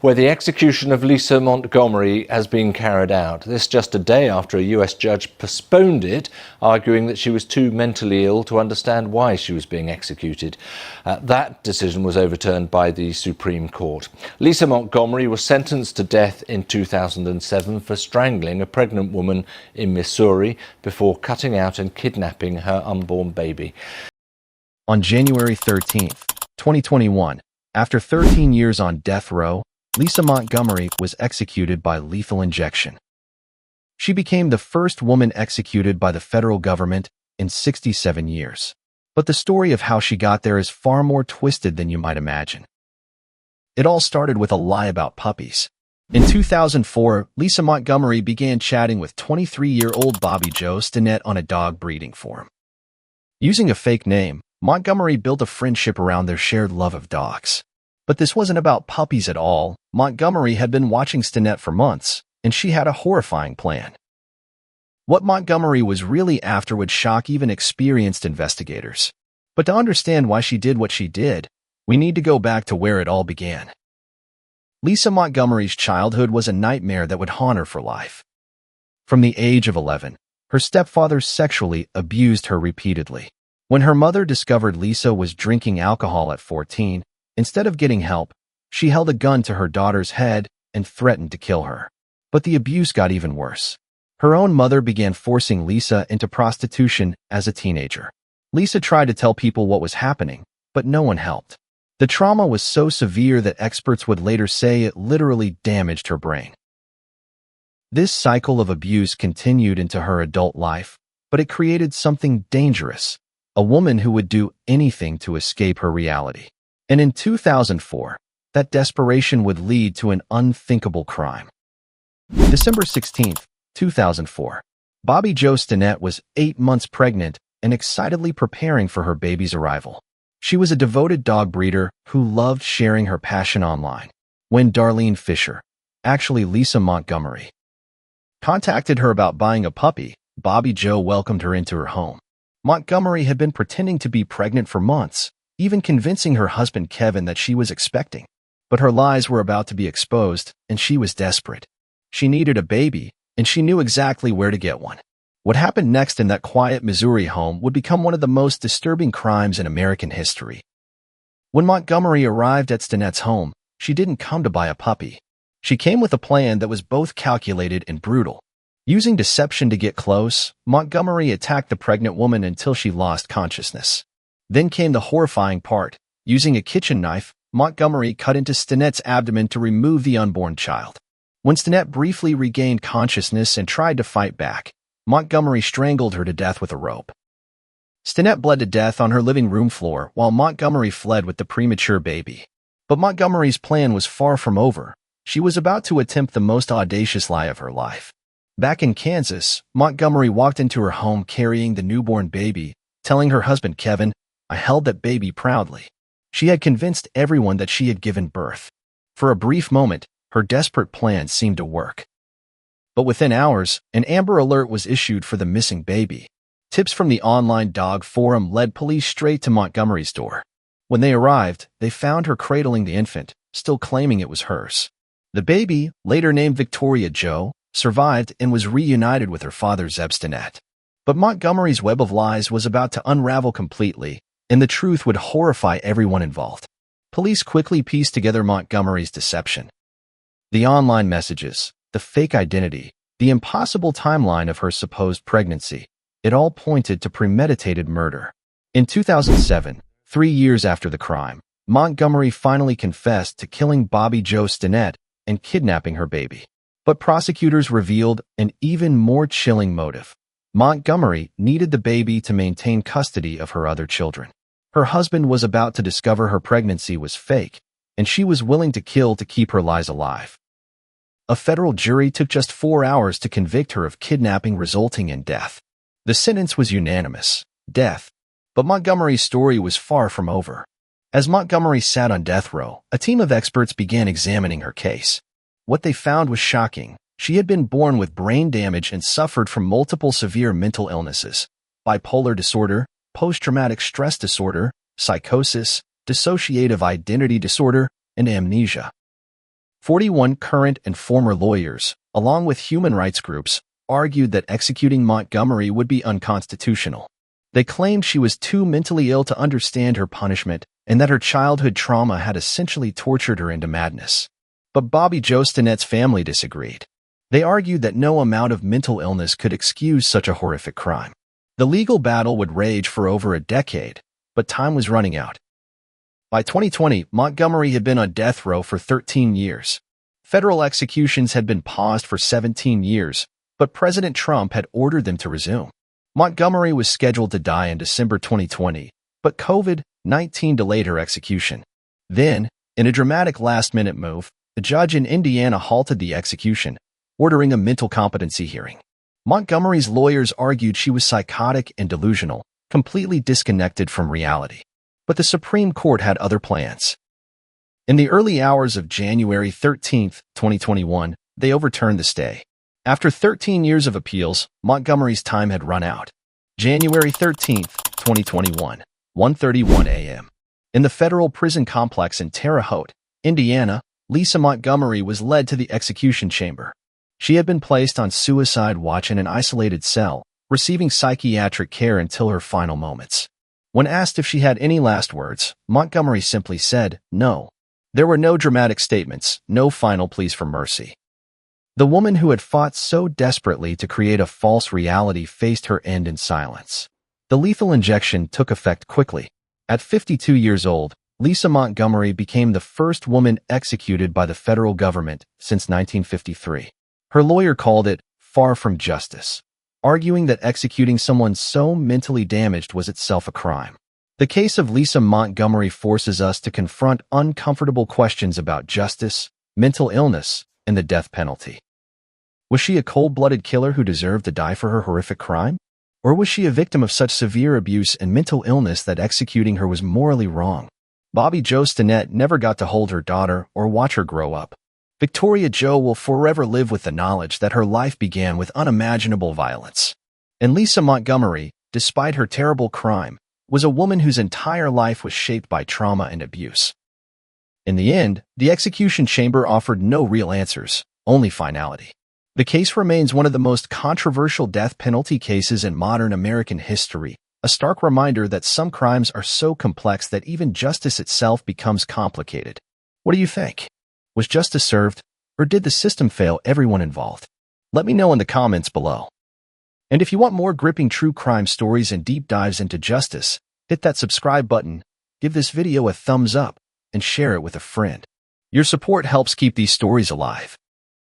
where the execution of Lisa Montgomery has been carried out. This just a day after a US judge postponed it, arguing that she was too mentally ill to understand why she was being executed. That decision was overturned by the Supreme Court. Lisa Montgomery was sentenced to death in 2007 for strangling a pregnant woman in Missouri before cutting out and kidnapping her unborn baby. On January 13, 2021, after 13 years on death row, Lisa Montgomery was executed by lethal injection. She became the first woman executed by the federal government in 67 years. But the story of how she got there is far more twisted than you might imagine. It all started with a lie about puppies. In 2004, Lisa Montgomery began chatting with 23-year-old Bobbie Jo Stinnett on a dog breeding forum. Using a fake name, Montgomery built a friendship around their shared love of dogs. But this wasn't about puppies at all. Montgomery had been watching Stinnett for months, and she had a horrifying plan. What Montgomery was really after would shock even experienced investigators. But to understand why she did what she did, we need to go back to where it all began. Lisa Montgomery's childhood was a nightmare that would haunt her for life. From the age of 11, her stepfather sexually abused her repeatedly. When her mother discovered Lisa was drinking alcohol at 14, instead of getting help, she held a gun to her daughter's head and threatened to kill her. But the abuse got even worse. Her own mother began forcing Lisa into prostitution as a teenager. Lisa tried to tell people what was happening, but no one helped. The trauma was so severe that experts would later say it literally damaged her brain. This cycle of abuse continued into her adult life, but it created something dangerous. A woman who would do anything to escape her reality. And in 2004, that desperation would lead to an unthinkable crime. December 16, 2004, Bobbie Jo Stinnett was 8 months pregnant and excitedly preparing for her baby's arrival. She was a devoted dog breeder who loved sharing her passion online. When Darlene Fisher, actually Lisa Montgomery, contacted her about buying a puppy, Bobbie Jo welcomed her into her home. Montgomery had been pretending to be pregnant for months, even convincing her husband Kevin that she was expecting. But her lies were about to be exposed, and she was desperate. She needed a baby, and she knew exactly where to get one. What happened next in that quiet Missouri home would become one of the most disturbing crimes in American history. When Montgomery arrived at Stinnett's home, she didn't come to buy a puppy. She came with a plan that was both calculated and brutal. Using deception to get close, Montgomery attacked the pregnant woman until she lost consciousness. Then came the horrifying part. Using a kitchen knife, Montgomery cut into Stinnett's abdomen to remove the unborn child. When Stinnett briefly regained consciousness and tried to fight back, Montgomery strangled her to death with a rope. Stinnett bled to death on her living room floor while Montgomery fled with the premature baby. But Montgomery's plan was far from over. She was about to attempt the most audacious lie of her life. Back in Kansas, Montgomery walked into her home carrying the newborn baby, telling her husband Kevin, "I held that baby proudly." She had convinced everyone that she had given birth. For a brief moment, her desperate plan seemed to work. But within hours, an Amber Alert was issued for the missing baby. Tips from the online dog forum led police straight to Montgomery's door. When they arrived, they found her cradling the infant, still claiming it was hers. The baby, later named Victoria Jo, survived and was reunited with her father Zeb Stinnett. But Montgomery's web of lies was about to unravel completely, and the truth would horrify everyone involved. Police quickly pieced together Montgomery's deception. The online messages, the fake identity, the impossible timeline of her supposed pregnancy, it all pointed to premeditated murder. In 2007, 3 years after the crime, Montgomery finally confessed to killing Bobbie Jo Stinnett and kidnapping her baby. But prosecutors revealed an even more chilling motive. Montgomery needed the baby to maintain custody of her other children. Her husband was about to discover her pregnancy was fake, and she was willing to kill to keep her lies alive. A federal jury took just 4 hours to convict her of kidnapping, resulting in death. The sentence was unanimous, death. But Montgomery's story was far from over. As Montgomery sat on death row, a team of experts began examining her case. What they found was shocking. She had been born with brain damage and suffered from multiple severe mental illnesses: bipolar disorder, post-traumatic stress disorder, psychosis, dissociative identity disorder, and amnesia. 41 current and former lawyers, along with human rights groups, argued that executing Montgomery would be unconstitutional. They claimed she was too mentally ill to understand her punishment and that her childhood trauma had essentially tortured her into madness. But Bobbie Jo Stinnett's family disagreed. They argued that no amount of mental illness could excuse such a horrific crime. The legal battle would rage for over a decade, but time was running out. By 2020, Montgomery had been on death row for 13 years. Federal executions had been paused for 17 years, but President Trump had ordered them to resume. Montgomery was scheduled to die in December 2020, but COVID-19 delayed her execution. Then, in a dramatic last-minute move, the judge in Indiana halted the execution, ordering a mental competency hearing. Montgomery's lawyers argued she was psychotic and delusional, completely disconnected from reality. But the Supreme Court had other plans. In the early hours of January 13, 2021, they overturned the stay. After 13 years of appeals, Montgomery's time had run out. January 13, 2021, 1:31 a.m. In the federal prison complex in Terre Haute, Indiana, Lisa Montgomery was led to the execution chamber. She had been placed on suicide watch in an isolated cell, receiving psychiatric care until her final moments. When asked if she had any last words, Montgomery simply said, "No." There were no dramatic statements, no final pleas for mercy. The woman who had fought so desperately to create a false reality faced her end in silence. The lethal injection took effect quickly. At 52 years old, Lisa Montgomery became the first woman executed by the federal government since 1953. Her lawyer called it far from justice, arguing that executing someone so mentally damaged was itself a crime. The case of Lisa Montgomery forces us to confront uncomfortable questions about justice, mental illness, and the death penalty. Was she a cold-blooded killer who deserved to die for her horrific crime? Or was she a victim of such severe abuse and mental illness that executing her was morally wrong? Bobbie Jo Stinnett never got to hold her daughter or watch her grow up. Victoria Jo will forever live with the knowledge that her life began with unimaginable violence. And Lisa Montgomery, despite her terrible crime, was a woman whose entire life was shaped by trauma and abuse. In the end, the execution chamber offered no real answers, only finality. The case remains one of the most controversial death penalty cases in modern American history, a stark reminder that some crimes are so complex that even justice itself becomes complicated. What do you think? Was justice served, or did the system fail everyone involved? Let me know in the comments below. And if you want more gripping true crime stories and deep dives into justice, hit that subscribe button, give this video a thumbs up, and share it with a friend. Your support helps keep these stories alive.